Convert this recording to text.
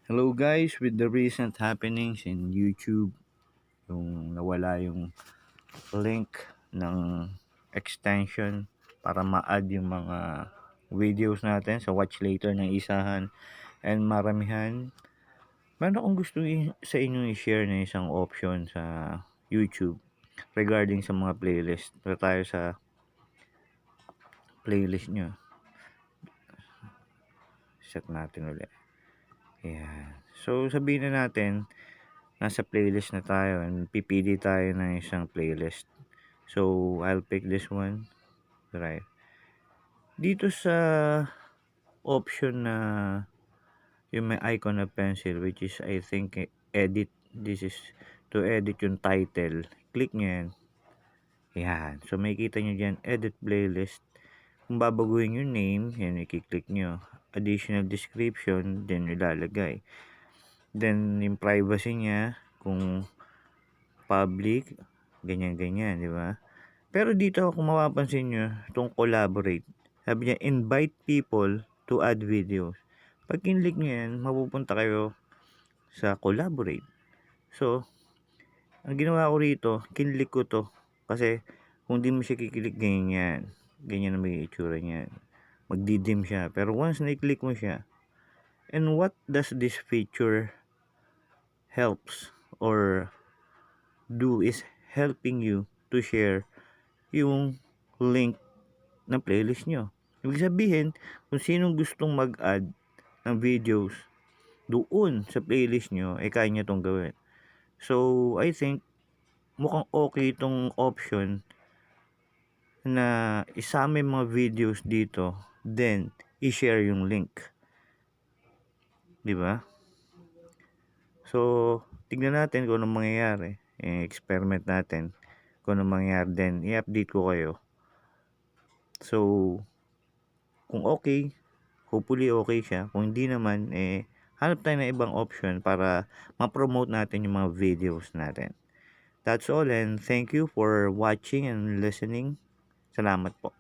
Hello guys, with the recent happenings in YouTube, yung nawala yung link ng extension para ma-add yung mga videos natin sa watch later ng isahan and maramihan. Meron akong gusto sa inyo i-share na isang option sa YouTube regarding sa mga playlist. Pero tayo sa playlist nyo. Set natin ulit. Ayan. So sabihin na natin, nasa playlist na tayo and pipili tayo ng isang playlist. So, I'll pick this one. Right. Dito sa option na yung may icon na pencil, which is I think edit. This is to edit yung title. Click nyo yan. Yan. So, makikita nyo dyan, edit playlist. Kung babaguhin yung name, yan, i-click nyo. Additional description, then ilalagay. Then, yung privacy niya, kung public, ganyan-ganyan, di ba? Pero dito, kung mapapansin nyo, itong collaborate, sabi niya, invite people to add videos. Pag kinlik nyo yan, mapupunta kayo sa collaborate. So, ang ginawa ko rito, kinlik ko to. Kasi, kung di mo siya kikilik, ganyan. Ganyan na may itsura niyan. Magdidim siya. Pero once na-click mo siya, and what does this feature helps or do is helping you to share yung link ng playlist nyo. Ibig sabihin, kung sinong gustong mag-add ng videos doon sa playlist nyo, kaya nyo itong gawin. So, I think, mukhang okay itong option na isama yung mga videos dito, then, i-share yung link. Diba? So, tignan natin kung anong mangyayari. Experiment natin kung anong mangyayari, then, i-update ko kayo. So, kung okay, hopefully okay siya. Kung hindi naman, hanap tayo ng ibang option para ma-promote natin yung mga videos natin. That's all, and thank you for watching and listening. Salamat po.